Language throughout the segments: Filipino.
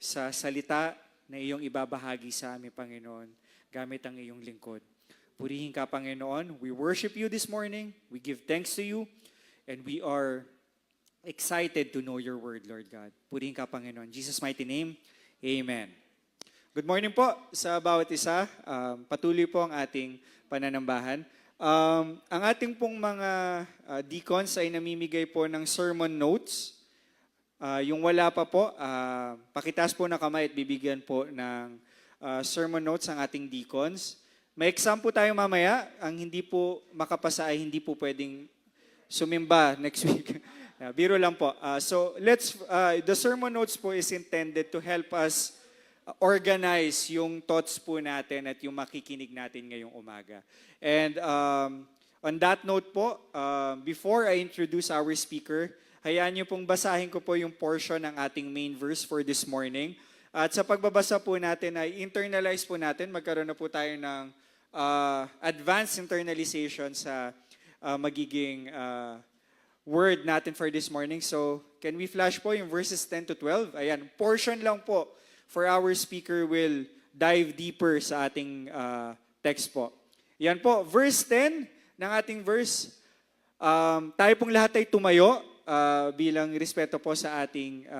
sa salita na iyong ibabahagi sa amin, Panginoon, gamit ang iyong lingkod. Purihin ka, Panginoon. We worship you this morning. We give thanks to you. And we are excited to know your word, Lord God. Purihin ka, Panginoon. In Jesus' mighty name, amen. Good morning po sa bawat isa. Patuloy po ang ating pananambahan. Ang ating pong mga deacons ay namimigay po ng sermon notes. Yung wala pa po, pakitaas po na kamay at bibigyan po ng sermon notes ang ating deacons. May exam po tayo mamaya. Ang hindi po makapasa ay hindi po pwedeng sumimba next week. Biro lang po. The sermon notes po is intended to help us organize yung thoughts po natin at yung makikinig natin ngayong umaga. And on that note po, before I introduce our speaker, hayaan niyo pong basahin ko po yung portion ng ating main verse for this morning. At sa pagbabasa po natin ay internalize po natin, magkaroon na po tayo ng advanced internalization sa magiging word natin for this morning. So, can we flash po yung verses 10 to 12? Ayan, portion lang po for our speaker will dive deeper sa ating text po. Yan po, verse 10 ng ating verse. Tayo pong lahat ay tumayo bilang respeto po sa ating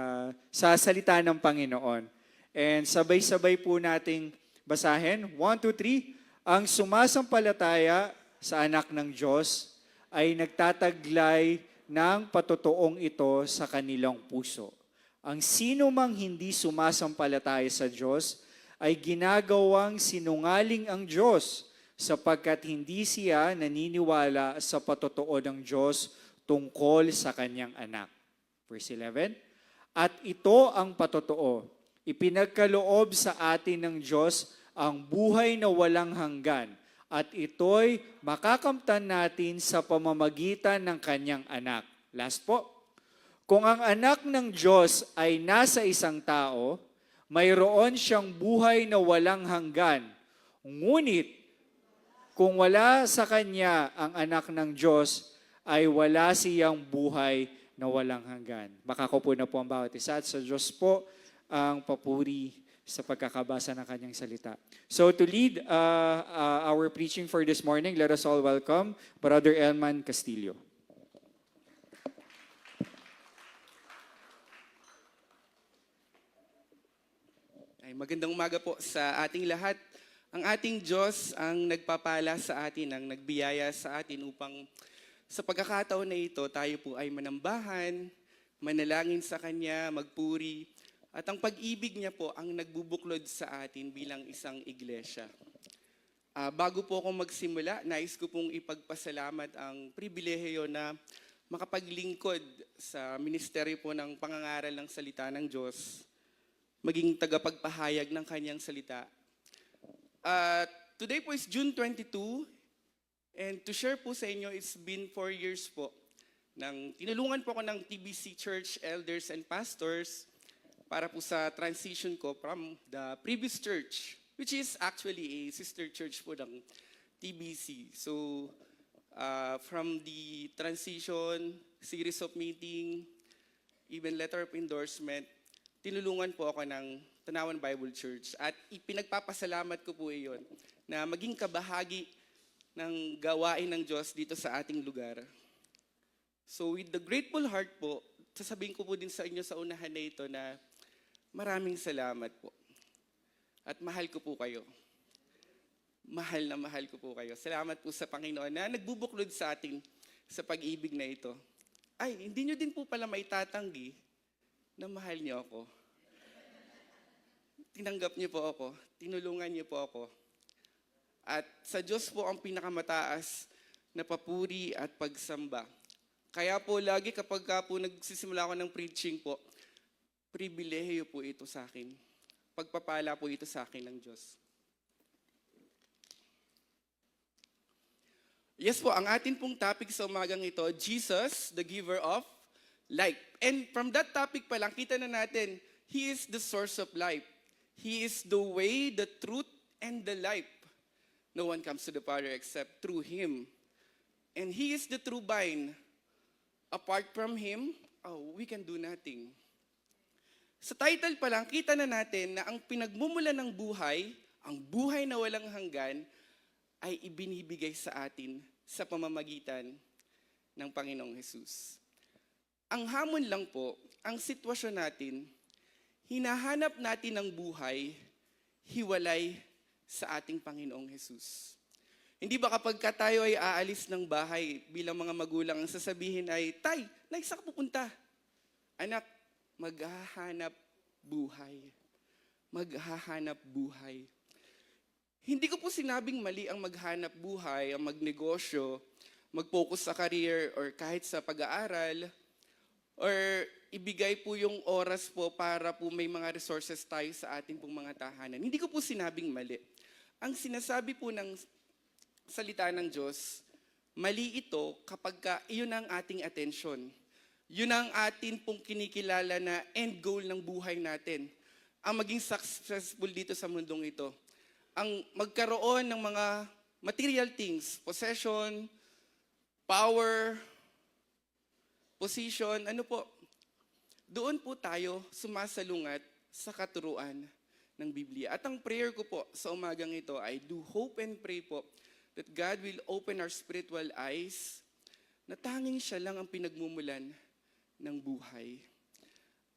sa salita ng Panginoon. And sabay-sabay po nating basahin. 1, 2, 3. Ang sumasampalataya sa anak ng Diyos ay nagtataglay ng patotoong ito sa kanilang puso. Ang sino mang hindi sumasampalataya sa Diyos ay ginagawang sinungaling ang Diyos sapagkat hindi siya naniniwala sa patotoo ng Diyos tungkol sa kanyang anak. Verse 11, at ito ang patotoo, ipinagkaloob sa atin ng Diyos ang buhay na walang hanggan at ito'y makakamtan natin sa pamamagitan ng kanyang anak. Last po. Kung ang anak ng Diyos ay nasa isang tao, mayroon siyang buhay na walang hanggan. Ngunit, kung wala sa kanya ang anak ng Diyos, ay wala siyang buhay na walang hanggan. Makako na po ang bawat isa at sa Diyos po ang papuri sa pagkakabasa ng kanyang salita. So to lead our preaching for this morning, let us all welcome Brother Elman Castillo. Magandang umaga po sa ating lahat. Ang ating Diyos ang nagpapala sa atin, ang nagbiyaya sa atin upang sa pagkakataon na ito, tayo po ay manambahan, manalangin sa Kanya, magpuri, at ang pag-ibig niya po ang nagbubuklod sa atin bilang isang iglesia. Bago po ako magsimula, nais ko pong ipagpasalamat ang pribilehiyo na makapaglingkod sa ministeryo po ng pangangaral ng salita ng Diyos, maging tagapagpahayag ng kanyang salita. Today po is June 22, and to share po sa inyo, it's been 4 years po. Tinulungan po ako ng TBC Church elders and pastors para po sa transition ko from the previous church, which is actually a sister church po ng TBC. So, from the transition, series of meeting, even letter of endorsement, tinulungan po ako ng Tanawan Bible Church. At ipinagpapasalamat ko po iyon na maging kabahagi ng gawain ng Diyos dito sa ating lugar. So with the grateful heart po, sasabihin ko po din sa inyo sa unahan na ito na maraming salamat po. At mahal ko po kayo. Mahal na mahal ko po kayo. Salamat po sa Panginoon na nagbubuklod sa atin sa pag-ibig na ito. Ay, hindi nyo din po pala maitatanggi na mahal niyo ako. Tinanggap niyo po ako. Tinulungan niyo po ako. At sa Diyos po ang pinakamataas na papuri at pagsamba. Kaya po lagi kapag po nagsisimula ako ng preaching po, pribilehiyo po ito sa akin. Pagpapala po ito sa akin ng Diyos. Yes po, ang atin pong topic sa umagang ito, Jesus, the giver of life. And from that topic pa lang, kita na natin, He is the source of life. He is the way, the truth, and the life. No one comes to the Father except through Him. And He is the true vine. Apart from Him, we can do nothing. Sa title pa lang, kita na natin na ang pinagmumulan ng buhay, ang buhay na walang hanggan, ay ibinibigay sa atin sa pamamagitan ng Panginoong Hesus. Ang hamon lang po, ang sitwasyon natin, hinahanap natin ng buhay, hiwalay sa ating Panginoong Hesus. Hindi ba kapag tayo ay aalis ng bahay bilang mga magulang, ang sasabihin ay, Tay, naisa ka pupunta? Anak, maghahanap buhay. Maghahanap buhay. Hindi ko po sinabing mali ang maghanap buhay, ang magnegosyo, mag-focus sa career or kahit sa pag-aaral, or ibigay po yung oras po para po may mga resources tayo sa ating pong mga tahanan. Hindi ko po sinabing mali. Ang sinasabi po ng salita ng Diyos, mali ito kapag iyon ang ating attention. Yun ang atin pong kinikilala na end goal ng buhay natin. Ang maging successful dito sa mundong ito. Ang magkaroon ng mga material things, possession, power, position, ano po. Doon po tayo sumasalungat sa katuruan ng Biblia. At ang prayer ko po sa umagang ito ay do hope and pray po that God will open our spiritual eyes na tanging siya lang ang pinagmumulan ng buhay.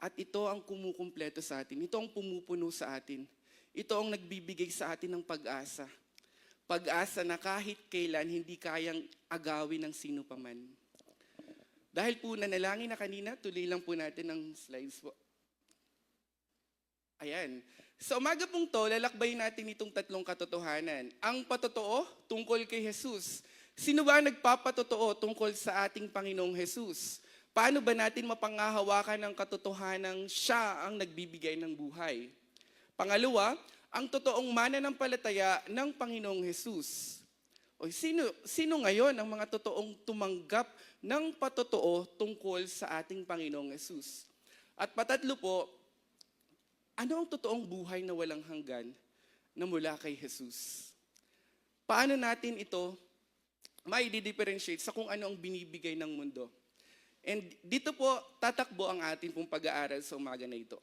At ito ang kumukumpleto sa atin. Ito ang pumupuno sa atin. Ito ang nagbibigay sa atin ng pag-asa. Pag-asa na kahit kailan hindi kayang agawin ng sino paman. Dahil po nanalangin na kanina, tuloy lang po natin ang slides po. Ayan. Sa umaga pong to, lalakbayin natin itong tatlong katotohanan. Ang patotoo tungkol kay Jesus. Sino ba nagpapatotoo tungkol sa ating Panginoong Jesus? Paano ba natin mapangahawakan ang katotohanang siya ang nagbibigay ng buhay? Pangalawa, ang totoong mananampalataya ng Panginoong Jesus. O sino ngayon ang mga totoong tumanggap ng patotoo tungkol sa ating Panginoong Jesus? At patatlo po, ano ang totoong buhay na walang hanggan na mula kay Jesus? Paano natin ito mai-differentiate sa kung ano ang binibigay ng mundo? And dito po, tatakbo ang ating pong pag-aaral sa umaga na ito.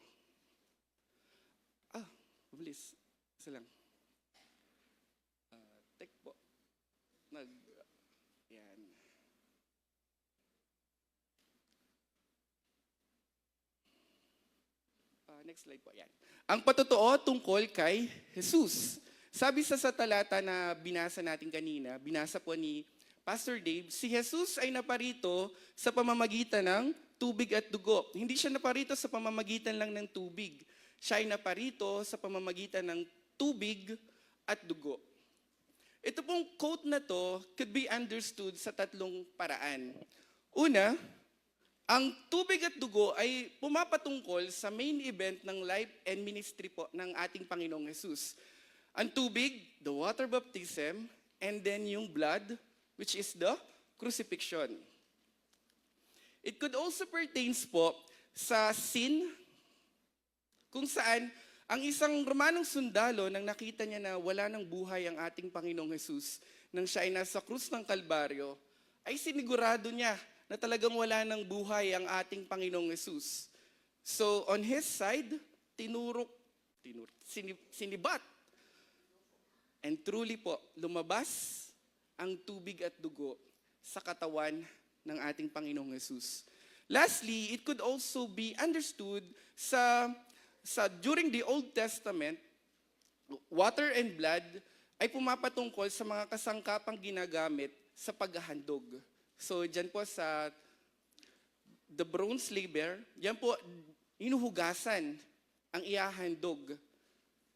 Mabilis. Isa lang. Tek po. Yan. Next slide po. Yan. Ang patotoo tungkol kay Jesus. Sabi sa talata na binasa natin kanina, binasa po ni Pastor Dave, si Jesus ay naparito sa pamamagitan ng tubig at dugo. Hindi siya naparito sa pamamagitan lang ng tubig. Siya ay naparito sa pamamagitan ng tubig at dugo. Ito pong quote na to could be understood sa tatlong paraan. Una, ang tubig at dugo ay pumapatungkol sa main event ng life and ministry po ng ating Panginoong Jesus. Ang tubig, the water baptism, and then yung blood, which is the crucifixion. It could also pertains po sa sin, kung saan ang isang Romanong sundalo nang nakita niya na wala ng buhay ang ating Panginoong Jesus, nang siya ay nasa krus ng Kalbaryo, ay sinigurado niya na talagang wala ng buhay ang ating Panginoong Jesus. So on his side, sinibat. And truly po, lumabas ang tubig at dugo sa katawan ng ating Panginoong Jesus. Lastly, it could also be understood during the Old Testament, water and blood ay pumapatungkol sa mga kasangkapang ginagamit sa paghahandog. So, dyan po sa the bronze laver, dyan po inuhugasan ang ihahandog.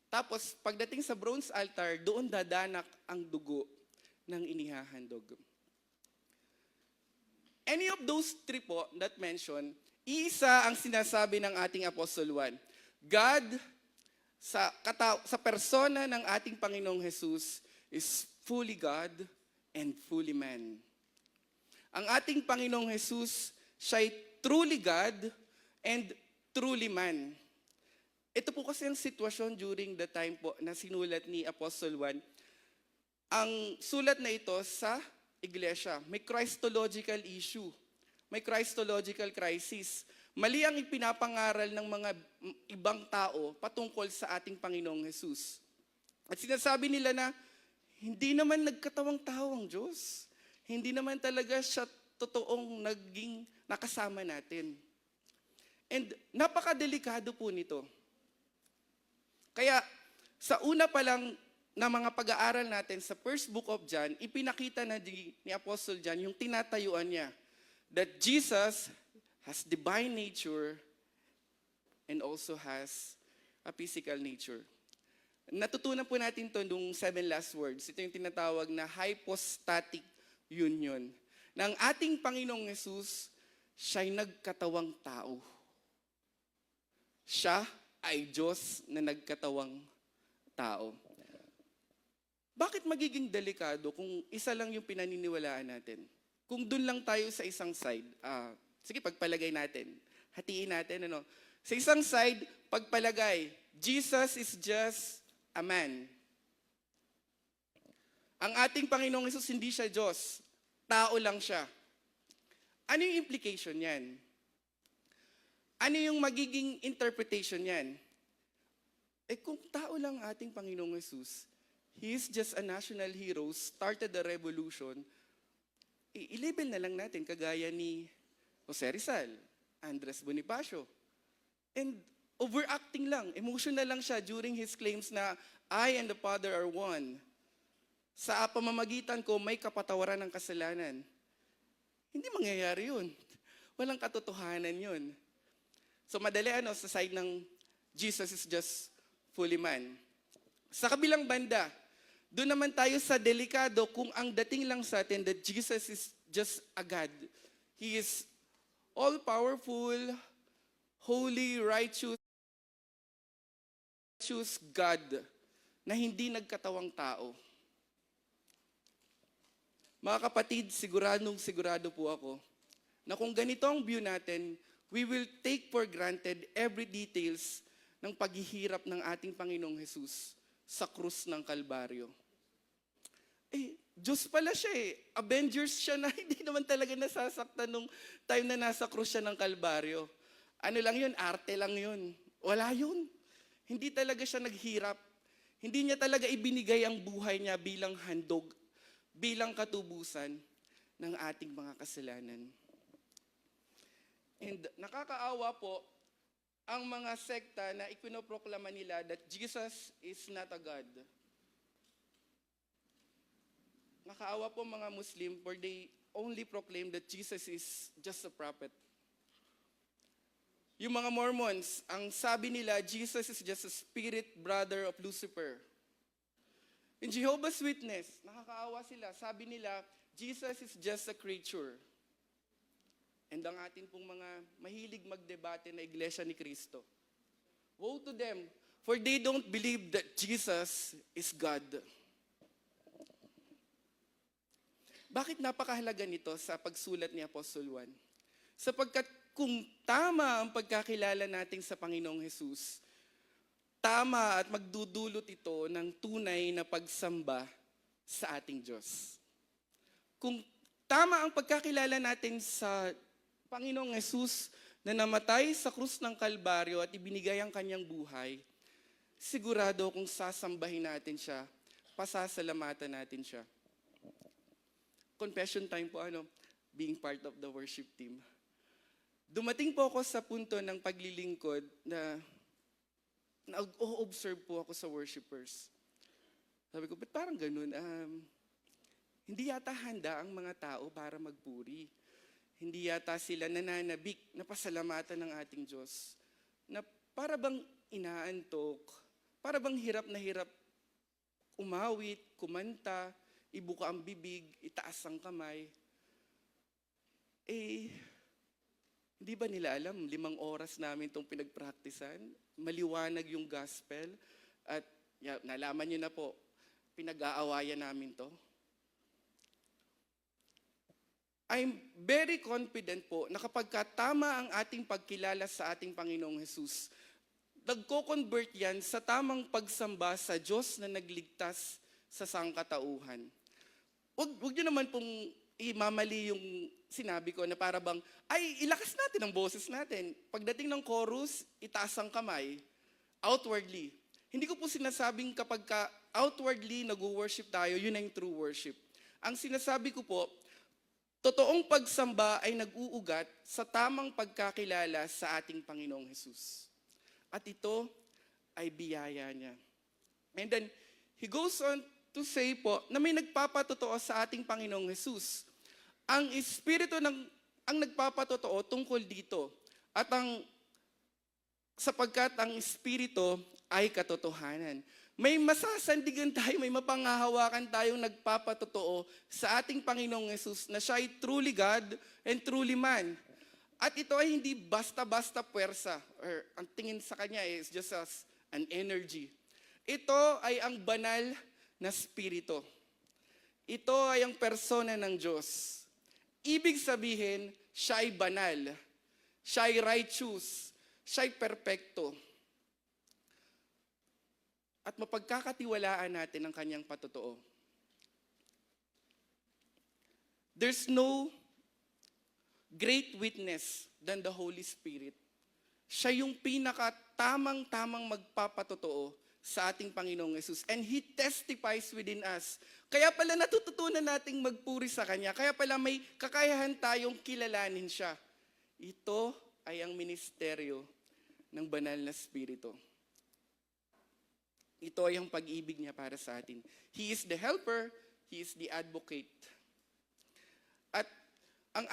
Tapos, pagdating sa bronze altar, doon dadanak ang dugo ng inihahandog. Any of those three po that mentioned, isa ang sinasabi ng ating Apostle Juan. God, sa persona ng ating Panginoong Jesus, is fully God and fully man. Ang ating Panginoong Jesus, siya'y truly God and truly man. Ito po kasi ang sitwasyon during the time po na sinulat ni Apostle Juan. Ang sulat na ito sa iglesia, may Christological issue, may Christological crisis. Mali ang ipinapangaral ng mga ibang tao patungkol sa ating Panginoong Jesus. At sinasabi nila na hindi naman nagkatawang tao ang Diyos. Hindi naman talaga siya totoong naging nakasama natin. And napakadelikado po nito. Kaya sa una pa lang na mga pag-aaral natin sa first book of John, ipinakita na ni Apostle John yung tinatayuan niya that Jesus has divine nature and also has a physical nature. Natutunan po natin to nung 7 last words. Ito yung tinatawag na hypostatic union. Na ang ating Panginoong Jesus, siya'y nagkatawang tao. Siya ay Diyos na nagkatawang tao. Bakit magiging delikado kung isa lang yung pinaniniwalaan natin? Kung dun lang tayo sa isang side, sige, pagpalagay natin. Hatiin natin, ano? Sa isang side, pagpalagay, Jesus is just a man. Ang ating Panginoong Hesus, hindi siya Diyos. Tao lang siya. Ano yung implication niyan? Ano yung magiging interpretation niyan? Kung tao lang ating Panginoong Hesus, He is just a national hero, started the revolution, i-label na lang natin kagaya ni Jose Rizal, Andres Bonifacio. And overacting lang, emotional lang siya during his claims na I and the Father are one. Sa pamamagitan ko, may kapatawaran ng kasalanan. Hindi mangyayari yun. Walang katotohanan yun. So madali sa side ng Jesus is just fully man. Sa kabilang banda, doon naman tayo sa delikado kung ang dating lang sa atin that Jesus is just a God. He is all-powerful, holy, righteous God na hindi nagkatawang tao. Mga kapatid, sigurado po ako na kung ganito ang view natin, we will take for granted every details ng paghihirap ng ating Panginoong Jesus sa krus ng Kalbaryo. Diyos pala siya Avengers siya na hindi naman talaga nasasaktan nung time na nasa krus siya ng Kalbaryo. Ano lang yun? Arte lang yun. Wala yun. Hindi talaga siya naghirap. Hindi niya talaga ibinigay ang buhay niya bilang handog, bilang katubusan ng ating mga kasalanan. And nakakaawa po ang mga sekta na ipinoproklama nila that Jesus is not a God. Nakaawa po mga Muslim for they only proclaim that Jesus is just a prophet. Yung mga Mormons, ang sabi nila, Jesus is just a spirit brother of Lucifer. In Jehovah's Witness, nakakaawa sila. Sabi nila, Jesus is just a creature. And ang atin pong mga mahilig magdebate na Iglesia ni Cristo. Woe to them, for they don't believe that Jesus is God. Bakit napakahalaga nito sa pagsulat ni Apostle Juan? Sapagkat kung tama ang pagkakilala natin sa Panginoong Hesus, tama at magdudulot ito ng tunay na pagsamba sa ating Diyos. Kung tama ang pagkakilala natin sa Panginoong Hesus na namatay sa krus ng Kalbaryo at ibinigay ang kanyang buhay, sigurado kung sasambahin natin siya, pasasalamatan natin siya. Confession time po, being part of the worship team. Dumating po ako sa punto ng paglilingkod na nag-o-observe po ako sa worshipers. Sabi ko, ba't parang ganun? Hindi yata handa ang mga tao para magpuri. Hindi yata sila nananabik na pasalamatan ng ating Diyos. Na para bang inaantok, para bang hirap na hirap umawit, kumanta, ibuka ang bibig, itaas ang kamay. Hindi ba nila alam, 5 oras namin itong pinagpraktisan, maliwanag yung gospel, at nalaman nyo na po, pinag-aawayan namin to. I'm very confident po na kapag tama ang ating pagkilala sa ating Panginoong Hesus, nagko-convert yan sa tamang pagsamba sa Diyos na nagligtas sa sangkatauhan. Huwag nyo naman pong imamali yung sinabi ko na para bang, ay, ilakas natin ang boses natin. Pagdating ng chorus, itaas ang kamay, outwardly. Hindi ko po sinasabing kapag outwardly nag-worship tayo, yun ang true worship. Ang sinasabi ko po, totoong pagsamba ay nag-uugat sa tamang pagkakilala sa ating Panginoong Hesus. At ito ay biyaya niya. And then, he goes on to say po na may nagpapatotoo sa ating Panginoong Hesus. Ang Espiritu ang nagpapatotoo tungkol dito. At sapagkat ang Espiritu ay katotohanan. May masasandigan tayo, may mapangahawakan tayong nagpapatotoo sa ating Panginoong Hesus na siya ay truly God and truly man. At ito ay hindi basta-basta puwersa or ang tingin sa kanya is just as an energy. Ito ay ang banal na Espiritu. Ito ay ang persona ng Diyos. Ibig sabihin, siya ay banal, siya ay righteous, siya ay perpekto. At mapagkakatiwalaan natin ang kanyang patotoo. There's no great witness than the Holy Spirit. Siya yung pinaka-tamang-tamang magpapatotoo sa ating Panginoong Hesus. And He testifies within us. Kaya pala natututunan nating magpuri sa Kanya. Kaya pala may kakayahan tayong kilalanin siya. Ito ay ang ministeryo ng banal na Espiritu. Ito ay ang pag-ibig niya para sa atin. He is the helper, He is the advocate. At ang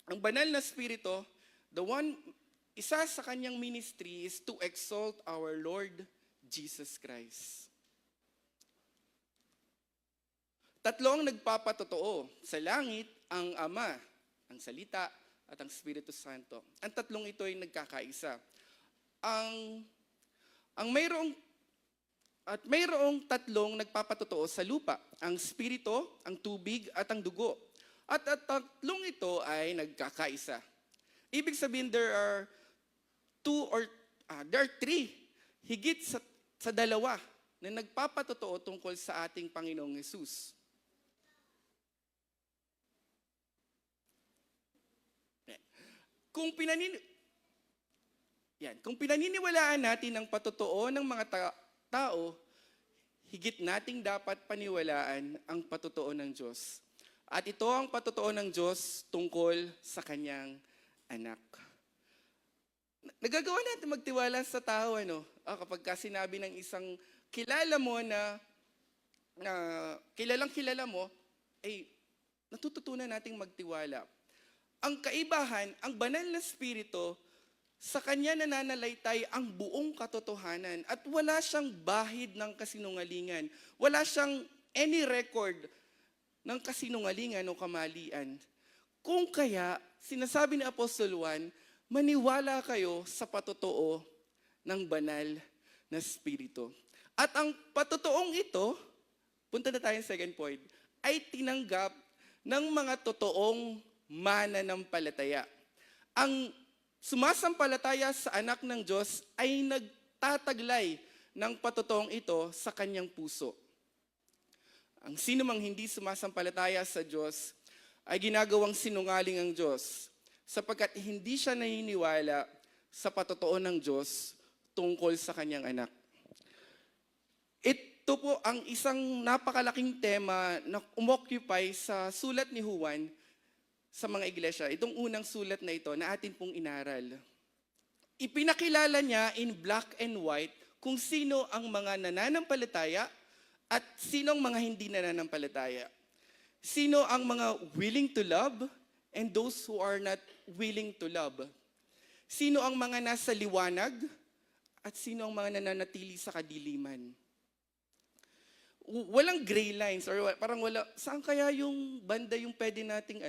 ang banal na Espiritu, isa sa kanyang ministry is to exalt our Lord Jesus Christ. Tatlo ang nagpapatotoo. Sa langit, ang Ama, ang Salita, at ang Espiritu Santo. Ang tatlong ito ay nagkakaisa. Mayroong tatlong nagpapatotoo sa lupa. Ang Espiritu, ang tubig, at ang dugo. At tatlong ito ay nagkakaisa. Ibig sabihin, there are three, higit sa dalawa, na nagpapatotoo tungkol sa ating Panginoong Hesus. Kung pinaniniwalaan natin ang patotoo ng mga tao, higit nating dapat paniwalaan ang patotoo ng Diyos. At ito ang patotoo ng Diyos tungkol sa kanyang anak. Nagagawa natin magtiwala sa tao, kapag sinabi ng isang kilala mo na kilalang-kilala mo, ay natututunan nating magtiwala. Ang kaibahan, ang banal na Espiritu, sa kanya nananalaytay ang buong katotohanan at wala siyang bahid ng kasinungalingan. Wala siyang any record ng kasinungalingan o kamalian. Kung kaya, sinasabi ni Apostol Juan, maniwala kayo sa patotoo ng banal na Espiritu. At ang patotoong ito, punta na tayo sa second point, ay tinanggap ng mga totoong mananampalataya. Ang sumasampalataya sa anak ng Diyos ay nagtataglay ng patotoong ito sa kanyang puso. Ang sino mang hindi sumasampalataya sa Diyos ay ginagawang sinungaling ang Diyos sapagkat hindi siya naniniwala sa patotoo ng Diyos tungkol sa kanyang anak. Ito po ang isang napakalaking tema na umoccupy sa sulat ni Juan sa mga iglesia. Itong unang sulat na ito na atin pong inaral. Ipinakilala niya in black and white kung sino ang mga nananampalataya at sino ang mga hindi nananampalataya. Sino ang mga willing to love and those who are not willing to love. Sino ang mga nasa liwanag at sino ang mga nananatili sa kadiliman. Walang gray lines or parang saan kaya yung banda yung pwede nating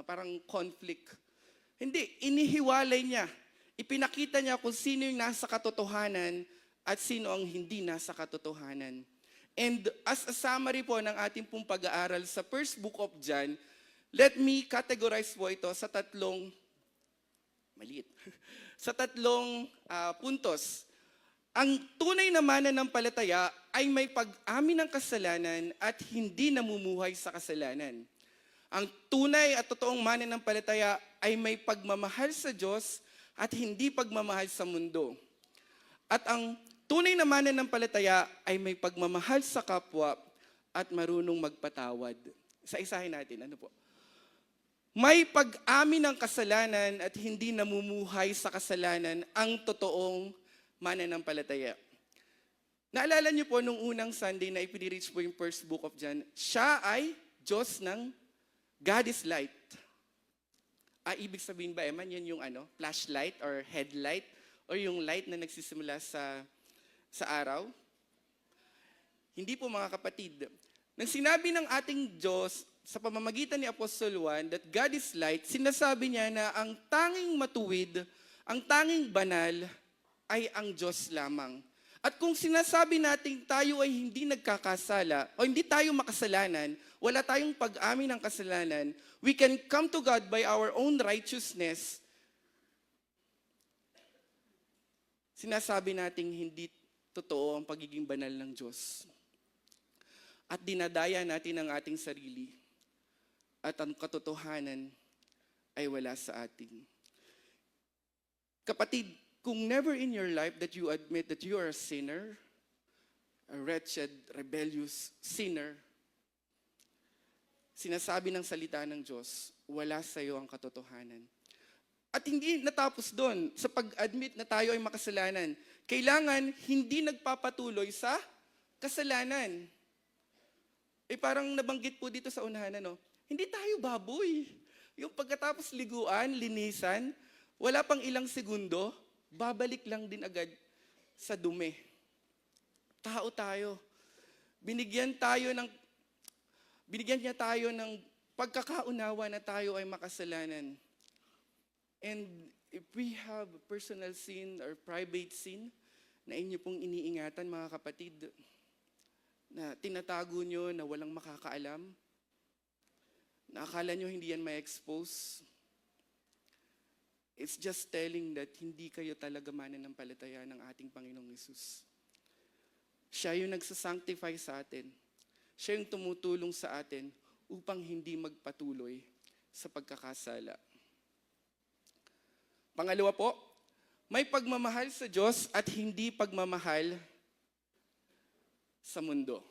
parang conflict. Hindi, inihiwalay niya. Ipinakita niya kung sino yung nasa katotohanan at sino ang hindi nasa katotohanan. And as a summary po ng ating pong pag-aaral sa first book of John, let me categorize po ito sa tatlong puntos. Ang tunay na mananampalataya ay may pag-amin ng kasalanan at hindi namumuhay sa kasalanan. Ang tunay at totoong mananampalataya ay may pagmamahal sa Diyos at hindi pagmamahal sa mundo. At ang tunay na mananampalataya ay may pagmamahal sa kapwa at marunong magpatawad. Isa-isahin natin, ano po? May pag-amin ng kasalanan at hindi namumuhay sa kasalanan ang totoong mananampalataya. Naalala niyo po nung unang Sunday na ipinireach po yung first book of John, siya ay Diyos ng God is light. Ibig sabihin ba, Eman, yun yung flashlight or headlight or yung light na nagsisimula sa araw? Hindi po mga kapatid. Nang sinabi ng ating Diyos sa pamamagitan ni Apostol Juan that God is light, sinasabi niya na ang tanging matuwid, ang tanging banal ay ang Diyos lamang. At kung sinasabi natin tayo ay hindi nagkakasala o hindi tayo makasalanan, wala tayong pag-amin ng kasalanan, we can come to God by our own righteousness. Sinasabi nating hindi totoo ang pagiging banal ng Diyos. At dinadaya natin ang ating sarili. At ang katotohanan ay wala sa atin. Kapatid, kung never in your life that you admit that you are a sinner, a wretched, rebellious sinner, sinasabi ng salita ng Diyos, wala sa iyo ang katotohanan. At hindi natapos doon sa pag-admit na tayo ay makasalanan. Kailangan hindi nagpapatuloy sa kasalanan. Parang nabanggit po dito sa unahan, hindi tayo baboy. Yung pagkatapos liguan, linisan, wala pang ilang segundo, babalik lang din agad sa dumi. Tao tayo. Binigyan niya tayo ng pagkakaunawa na tayo ay makasalanan. And if we have personal sin or private sin na inyo pong iniingatan, mga kapatid, na tinatago nyo na walang makakaalam, na akala nyo hindi yan ma-expose, it's just telling that hindi kayo talaga mananampalataya ng ating Panginoong Hesus. Siya yung nagsasanctify sa atin. Siya yung tumutulong sa atin upang hindi magpatuloy sa pagkakasala. Pangalawa po, may pagmamahal sa Diyos at hindi pagmamahal sa mundo.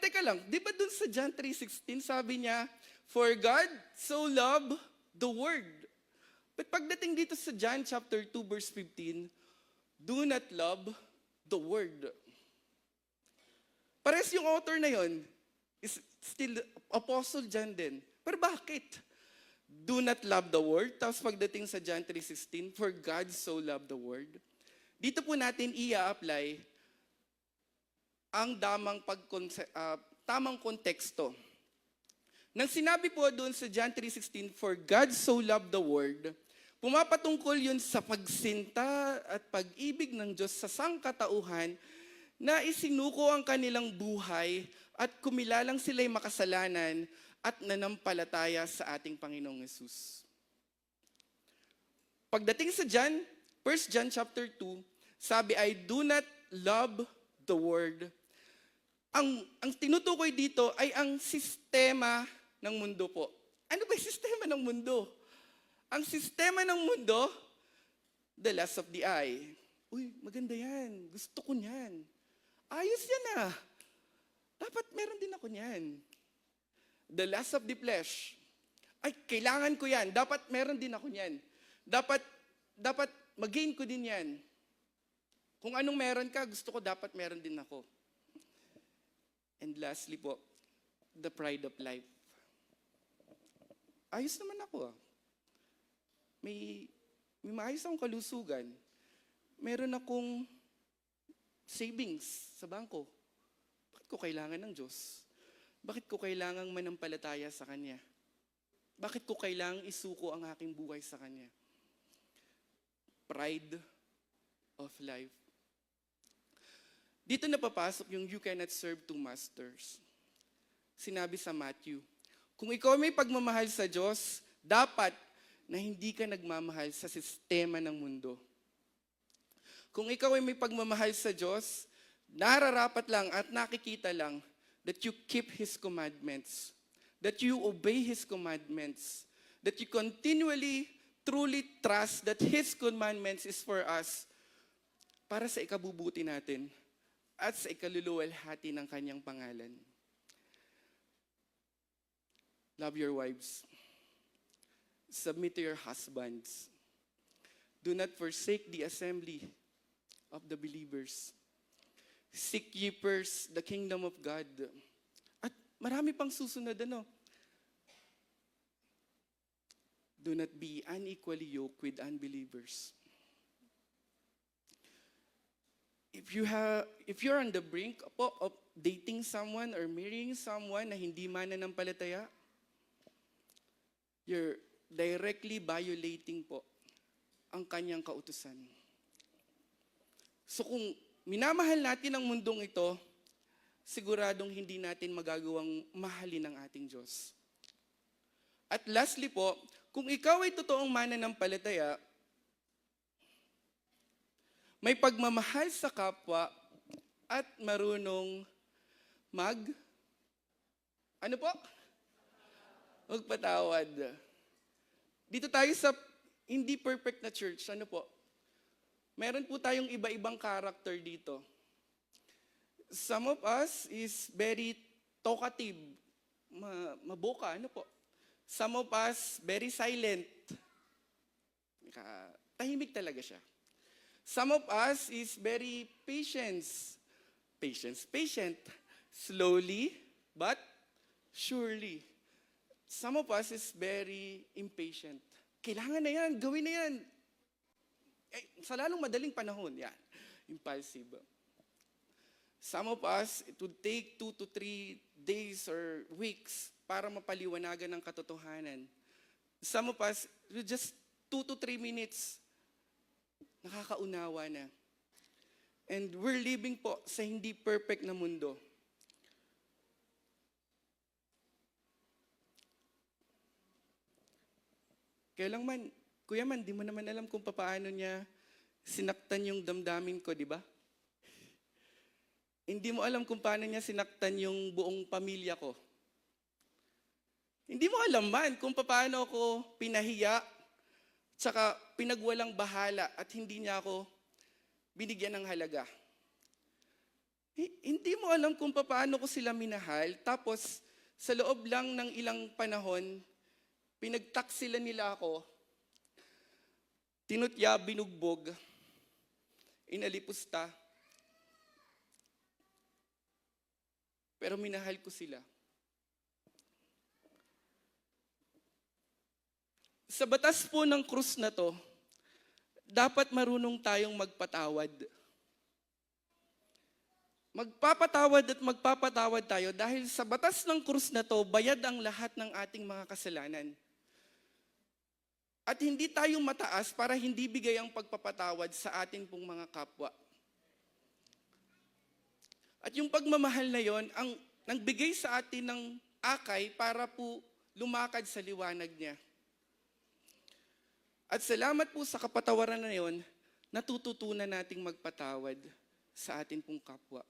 Teka lang, di ba dun sa John 3:16 sabi niya, for God so loved the world. But pagdating dito sa John chapter 2 verse 15, do not love the world. Pares yung author na yon is still Apostle John din. Pero bakit? Do not love the world. Tapos pagdating sa John 3:16, for God so loved the world. Dito po natin i-apply ang tamang konteksto. Nang sinabi po doon sa John 3:16, for God so loved the world, pumapatungkol yun sa pagsinta at pag-ibig ng Diyos sa sangkatauhan na isinuko ang kanilang buhay at kumilalang sila'y makasalanan at nanampalataya sa ating Panginoong Hesus. Pagdating sa John, 1 John chapter 2, sabi ay, do not love the world. Ang tinutukoy dito ay ang sistema ng mundo po. Ano ba yung sistema ng mundo? Ang sistema ng mundo, the lust of the eye. Uy, maganda yan. Gusto ko niyan. Ayos yan ah. Dapat meron din ako niyan. The lust of the flesh. Ay, kailangan ko yan. Dapat meron din ako niyan. Dapat mag-gain ko din yan. Kung anong meron ka, gusto ko dapat meron din ako. And lastly po, the pride of life. Ayos naman ako ah. May maayos akong kalusugan. Meron akong savings sa bangko. Bakit ko kailangan ng Diyos? Bakit ko kailangang manampalataya sa Kanya? Bakit ko kailangang isuko ang aking buhay sa Kanya? Pride of life. Dito napapasok yung you cannot serve two masters. Sinabi sa Matthew, kung ikaw may pagmamahal sa Diyos, dapat na hindi ka nagmamahal sa sistema ng mundo. Kung ikaw ay may pagmamahal sa Diyos, nararapat lang at nakikita lang that you keep His commandments, that you obey His commandments, that you continually, truly trust that His commandments is for us para sa ikabubuti natin at sa ikaluluwalhati ng Kanyang pangalan. Love your wives. Submit to your husbands. Do not forsake the assembly of the believers. Seek ye first the kingdom of God. At marami pang susunod, ano? Do not be unequally yoked with unbelievers. If you're on the brink po of dating someone or marrying someone na hindi mananampalataya, you're directly violating po ang kanyang kautusan. So kung minamahal natin ang mundong ito, siguradong hindi natin magagawang mahalin ang ating Diyos. At lastly po, kung ikaw ay totoong mananampalataya, may pagmamahal sa kapwa at marunong magpatawad. Dito tayo sa hindi perfect na church, meron po tayong iba-ibang character dito. Some of us is very talkative, maboka, Some of us very silent. Tahimik talaga siya. Some of us is very patient. Slowly, but surely. Some of us is very impatient. Kailangan na yan, gawin na yan. Sa lalong madaling panahon, yan. Impulsive. Some of us, it would take 2 to 3 days or weeks para mapaliwanagan ng katotohanan. Some of us, just 2 to 3 minutes, nakakaunawa na. And we're living po sa hindi perfect na mundo. Kaya lang man, Kuya Man, di mo naman alam kung paano niya sinaktan yung damdamin ko, di ba? Hindi mo alam kung paano niya sinaktan yung buong pamilya ko. Hindi mo alam man kung paano ako pinahiya, tsaka pinagwalang bahala at hindi niya ako binigyan ng halaga. Hindi mo alam kung paano ko sila minahal, tapos sa loob lang ng ilang panahon, pinagtaksilan nila ako, tinutya, binugbog, inalipusta, pero minahal ko sila. Sa batas po ng krus na to, dapat marunong tayong magpatawad. Magpapatawad at magpapatawad tayo dahil sa batas ng krus na to, bayad ang lahat ng ating mga kasalanan. At hindi tayo mataas para hindi bigay ang pagpapatawad sa ating pong mga kapwa. At yung pagmamahal na yon, ang nagbigay sa atin ng akay para po lumakad sa liwanag niya. At salamat po sa kapatawaran na yon, natututunan nating magpatawad sa atin pong kapwa.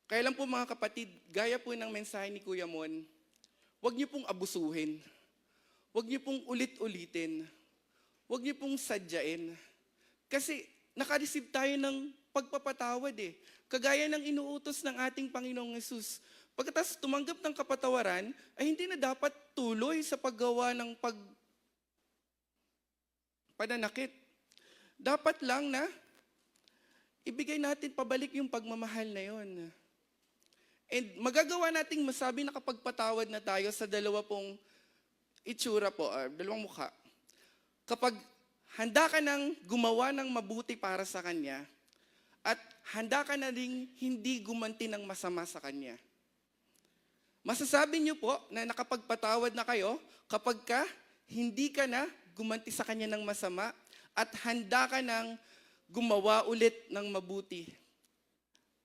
Kaya lang po mga kapatid, gaya po ng mensahe ni Kuya Mon, huwag niyo pong abusuhin. Huwag niyo pong ulit-ulitin. Huwag niyo pong sadyain. Kasi nakareceive tayo ng pagpapatawad eh. Kagaya ng inuutos ng ating Panginoong Hesus. Pagkatapos tumanggap ng kapatawaran, ay hindi na dapat tuloy sa paggawa ng pananakit. Dapat lang na ibigay natin pabalik yung pagmamahal na yon. And magagawa nating masabi na kapag patawad na tayo sa dalawa pong itsura po, dalawang mukha. Kapag handa ka nang gumawa ng mabuti para sa Kanya, at handa ka na rin hindi gumanti ng masama sa Kanya. Masasabi niyo po na nakapagpatawad na kayo kapag hindi ka na gumanti sa Kanya ng masama at handa ka nang gumawa ulit ng mabuti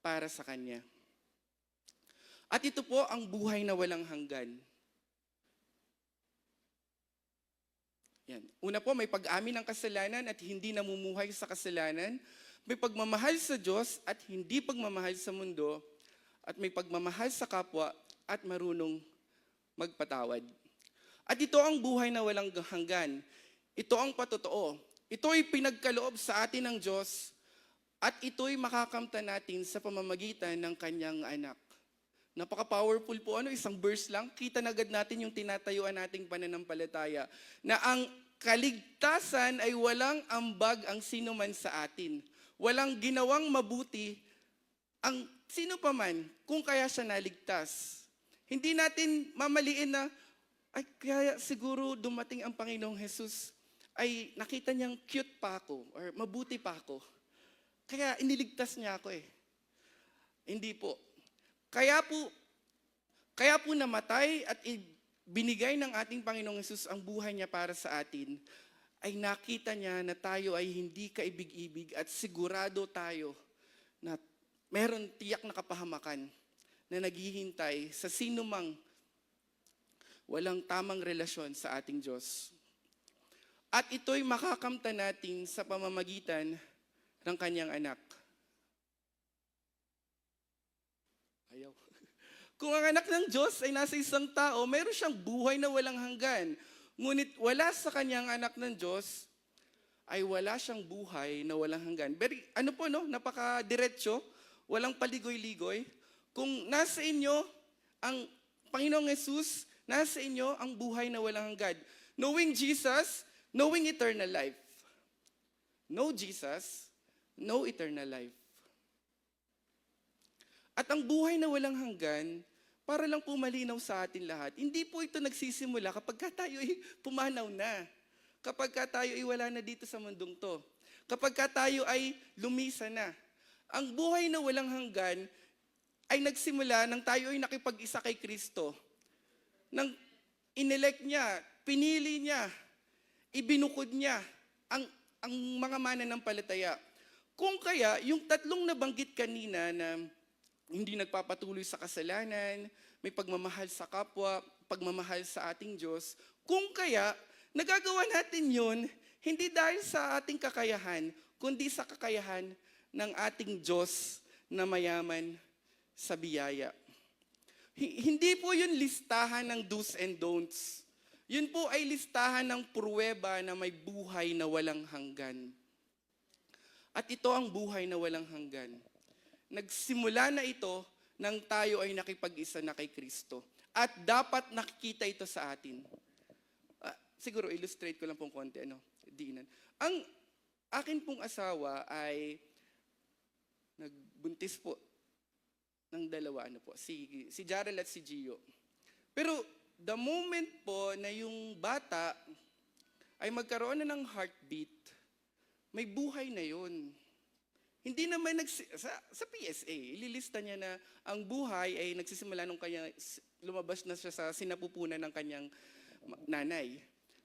para sa Kanya. At ito po ang buhay na walang hanggan. Yan. Una po, may pag-amin ng kasalanan at hindi namumuhay sa kasalanan. May pagmamahal sa Diyos at hindi pagmamahal sa mundo, at may pagmamahal sa kapwa at marunong magpatawad. At ito ang buhay na walang hanggan. Ito ang patotoo. Ito'y pinagkaloob sa atin ng Diyos at ito'y makakamtan natin sa pamamagitan ng kanyang anak. Napaka-powerful po. Isang verse lang, kita na agad natin yung tinatayuan nating pananampalataya na ang kaligtasan ay walang ambag ang sino man sa atin. Walang ginawang mabuti ang sino pa man kung kaya siya naligtas. Hindi natin mamaliin na, ay kaya siguro dumating ang Panginoong Jesus, ay nakita niyang cute pa ako or mabuti pa ako. Kaya iniligtas niya ako eh. Hindi po. Kaya po namatay at binigay ng ating Panginoong Jesus ang buhay niya para sa atin, ay nakita niya na tayo ay hindi kaibig-ibig at sigurado tayo na meron tiyak na kapahamakan na naghihintay sa sinumang walang tamang relasyon sa ating Diyos. At ito'y makakamtan natin sa pamamagitan ng kanyang anak. Ayaw. Kung ang anak ng Diyos ay nasa isang tao, meron siyang buhay na walang hanggan. Ngunit wala sa kanyang anak ng Diyos, ay wala siyang buhay na walang hanggan. Napaka-diretso, walang paligoy-ligoy. Kung nasa inyo ang Panginoong Jesus, nasa inyo ang buhay na walang hanggan. Knowing Jesus, knowing eternal life. Know Jesus, know eternal life. At ang buhay na walang hanggan, para lang po malinaw sa atin lahat, hindi po ito nagsisimula kapag tayo ay pumanaw na. Kapag tayo ay wala na dito sa mundong to. Kapag tayo ay lumisa na. Ang buhay na walang hanggan ay nagsimula nang tayo ay nakipag-isa kay Kristo. Nang inelect niya, pinili niya, ibinukod niya ang mga mananampalataya. Kung kaya, yung tatlong nabanggit kanina na hindi nagpapatuloy sa kasalanan, may pagmamahal sa kapwa, pagmamahal sa ating Diyos, kung kaya, nagagawa natin yun, hindi dahil sa ating kakayahan, kundi sa kakayahan ng ating Diyos na mayaman sa biyaya. Hindi po yun listahan ng do's and don'ts. Yun po ay listahan ng pruweba na may buhay na walang hanggan. At ito ang buhay na walang hanggan. Nagsimula na ito nang tayo ay nakipag-isa na kay Kristo. At dapat nakikita ito sa atin. Siguro illustrate ko lang pong konti. Diinan. Ang akin pong asawa ay nagbuntis po ng dalawa, si Jarel at si Gio. Pero the moment po na yung bata ay magkaroon na ng heartbeat, may buhay na yun. Hindi naman sa PSA, ililista niya na ang buhay ay nagsisimula nung kanya lumabas na siya sa sinapupunan ng kanyang nanay.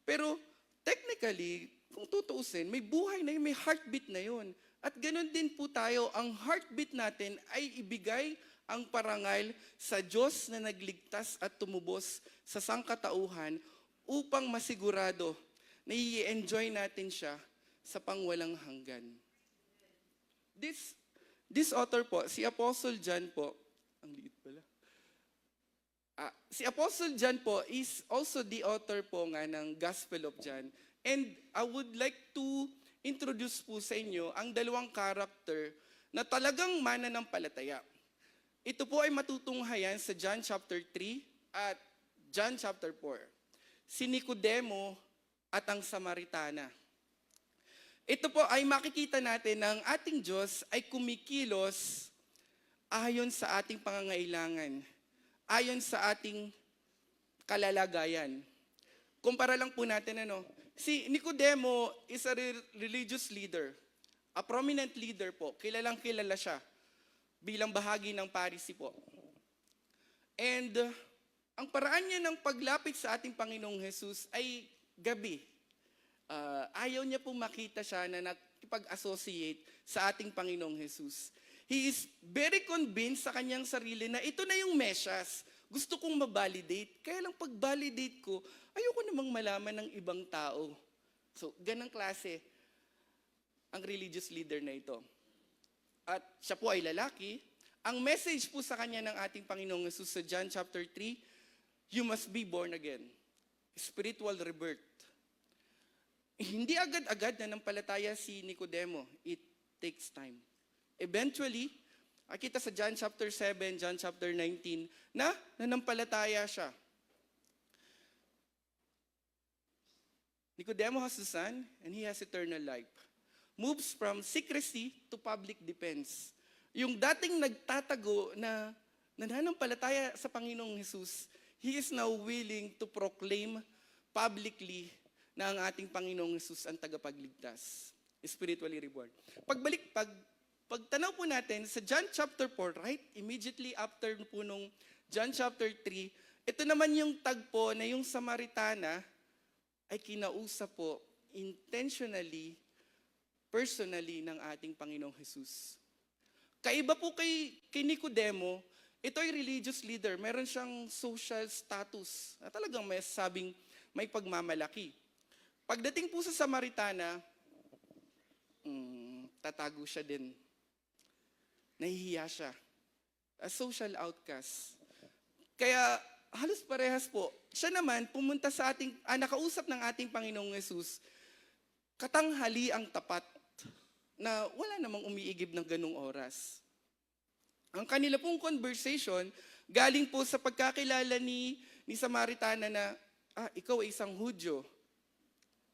Pero technically, kung tutuusin, may buhay na yun, may heartbeat na yun. At ganoon din po tayo, ang heartbeat natin ay ibigay ang parangal sa Diyos na nagligtas at tumubos sa sangkatauhan upang masigurado na i-enjoy natin siya sa pangwalang hanggan. This author po, si Apostle John po, ang liit pala. Si Apostle John po is also the author po nga ng Gospel of John. And I would like to introduce po sa inyo ang dalawang character na talagang mananampalataya. Ito po ay matutunghayan sa John chapter 3 at John chapter 4. Si Nicodemo at ang Samaritana. Ito po ay makikita natin na ang ating Diyos ay kumikilos ayon sa ating pangangailangan, ayon sa ating kalalagayan. Kumpara lang po natin, si Nicodemo is a religious leader, a prominent leader po, kilalang kilala siya bilang bahagi ng Pharisee po. And ang paraan niya ng paglapit sa ating Panginoong Jesus ay gabi. Ayaw niya pong makita siya na nakipag-associate sa ating Panginoong Jesus. He is very convinced sa kanyang sarili na ito na yung Mesyas. Gusto kong ma-validate. Kaya lang pag-validate ko, ayoko namang malaman ng ibang tao. So, ganang klase ang religious leader na ito. at siya po ay lalaki, ang message po sa kanya ng ating Panginoong Jesus sa John chapter 3, you must be born again. Spiritual rebirth. Hindi agad-agad na nampalataya si Nicodemo. It takes time. Eventually, kita sa John chapter 7, John chapter 19, na nanampalataya siya. Nicodemo has the Son, and he has eternal life. Moves from secrecy to public defense. Yung dating nagtatago na nananampalataya sa Panginoong Jesus, he is now willing to proclaim publicly na ang ating Panginoong Jesus ang tagapagligtas. Spiritually reborn. Pagtanaw po natin sa John chapter 4, right? Immediately after po nung John chapter 3, ito naman yung tagpo na yung Samaritana ay kinausap po intentionally, personally ng ating Panginoong Jesus. Kaiba po kay Nicodemo, ito ay religious leader. Meron siyang social status na talagang may sabing may pagmamalaki. Pagdating po sa Samaritana, tatago siya din. Nahihiya siya. A social outcast. Kaya halos parehas po. Siya naman pumunta sa nakausap ng ating Panginoong Jesus, katanghali ang tapat na wala namang umiigib ng ganung oras. Ang kanila pong conversation, galing po sa pagkakilala ni Samaritana na, ikaw ay isang Hudyo.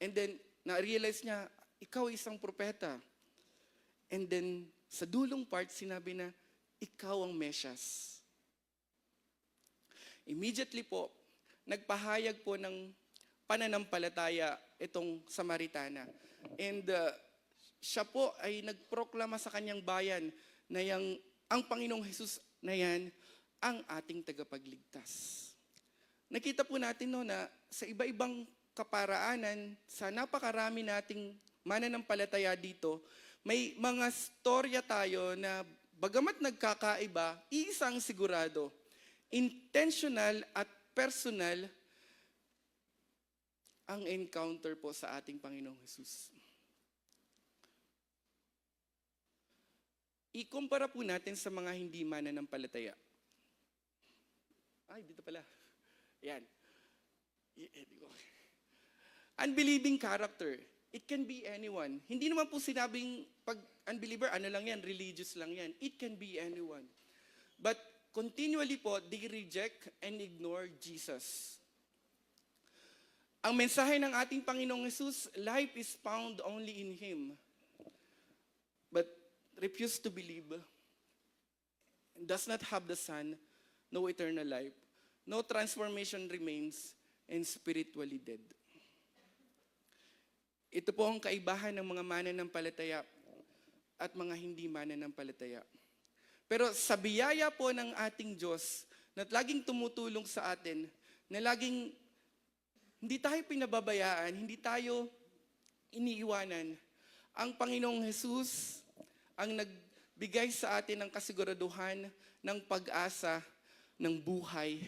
And then, na-realize niya, ikaw ay isang propeta. And then, sa dulong part, sinabi na, ikaw ang Mesyas. Immediately po, nagpahayag po ng pananampalataya itong Samaritana. And siya po ay nagproklama sa kanyang bayan na ang Panginoong Jesus na yan ang ating tagapagligtas. Nakita po natin na sa iba-ibang kaparaanan, sa napakarami nating mananampalataya dito, may mga storya tayo na bagamat nagkakaiba, isang sigurado, intentional at personal ang encounter po sa ating Panginoong Jesus. Ikumpara po natin sa mga hindi mananampalataya. Dito pala. Yan. Unbelieving character. It can be anyone. Hindi naman po sinabing pag unbeliever, lang yan, religious lang yan. It can be anyone. But continually po, they reject and ignore Jesus. Ang mensahe ng ating Panginoong Jesus, life is found only in Him. But refuse to believe, does not have the Son, no eternal life, no transformation remains, and spiritually dead. Ito po ang kaibahan ng mga mananampalataya at mga hindi mananampalataya. Pero sa biyaya po ng ating Diyos na laging tumutulong sa atin, na laging hindi tayo pinababayaan, hindi tayo iniiwanan, ang Panginoong Jesus ang nagbigay sa atin ng kasiguraduhan ng pag-asa ng buhay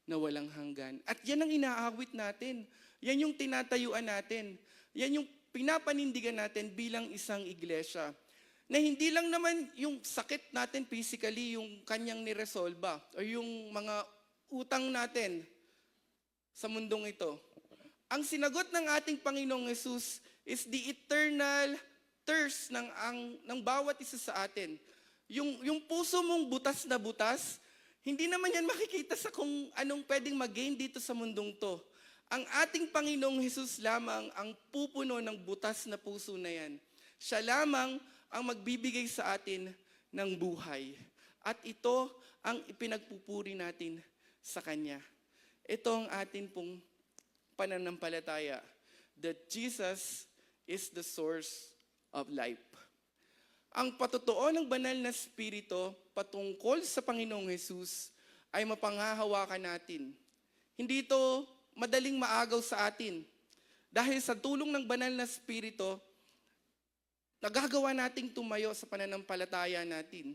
na walang hanggan. At yan ang inaawit natin. Yan yung tinatayuan natin. Yan yung pinapanindigan natin bilang isang iglesia. Na hindi lang naman yung sakit natin physically, yung kanyang niresolba, o yung mga utang natin sa mundong ito. Ang sinagot ng ating Panginoong Jesus is the eternal thirst ng bawat isa sa atin. Yung puso mong butas na butas, hindi naman yan makikita sa kung anong pwedeng mag-gain dito sa mundong to. Ang ating Panginoong Jesus lamang ang pupuno ng butas na puso na yan. Siya lamang ang magbibigay sa atin ng buhay. At ito ang ipinagpupuri natin sa Kanya. Ito ang atin pong pananampalataya that Jesus is the source of life. Ang patotoo ng banal na spirito patungkol sa Panginoong Jesus ay mapanghahawakan natin. Hindi ito madaling maagaw sa atin. Dahil sa tulong ng banal na spirito, nagagawa nating tumayo sa pananampalataya natin.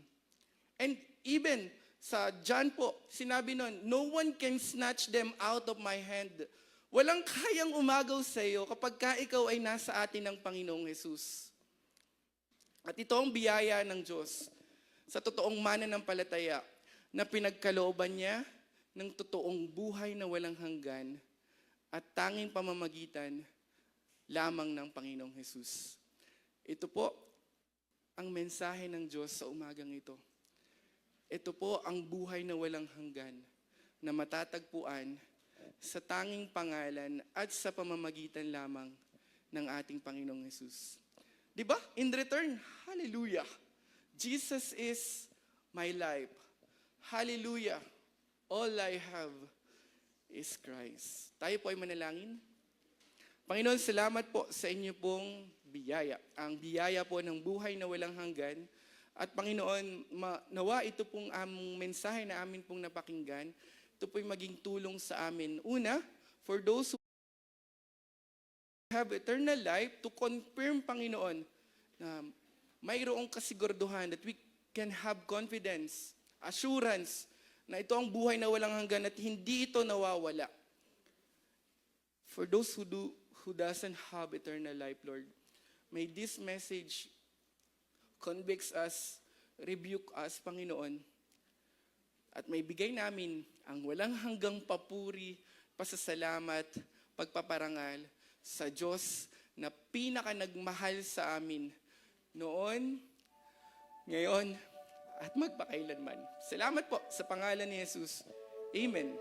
And even sa John po, sinabi nun, no one can snatch them out of my hand. Walang kayang umagaw sa iyo kapag ikaw ay nasa atin ng Panginoong Jesus. At ito ang biyaya ng Diyos, sa totoong mananampalataya na pinagkalooban niya ng totoong buhay na walang hanggan at tanging pamamagitan lamang ng Panginoong Hesus. Ito po ang mensahe ng Diyos sa umagang ito. Ito po ang buhay na walang hanggan na matatagpuan sa tanging pangalan at sa pamamagitan lamang ng ating Panginoong Hesus. Di ba? In return, hallelujah! Jesus is my life. Hallelujah! All I have is Christ. Tayo po ay manalangin. Panginoon, salamat po sa inyo pong biyaya. Ang biyaya po ng buhay na walang hanggan. At Panginoon, nawa ito pong aming mensahe na amin pong napakinggan, ito po'y maging tulong sa amin. Una, for those who have eternal life, to confirm, Panginoon, na mayroong kasiguraduhan that we can have confidence, assurance, na ito ang buhay na walang hanggan at hindi ito nawawala. For those who doesn't have eternal life, Lord, may this message convicts us, rebuke us, Panginoon, at may bigay namin ang walang hanggang papuri, pasasalamat, pagpaparangal sa Diyos na pinaka nagmahal sa amin noon, ngayon, at magpakailanman. Salamat po sa pangalan ni Jesus. Amen.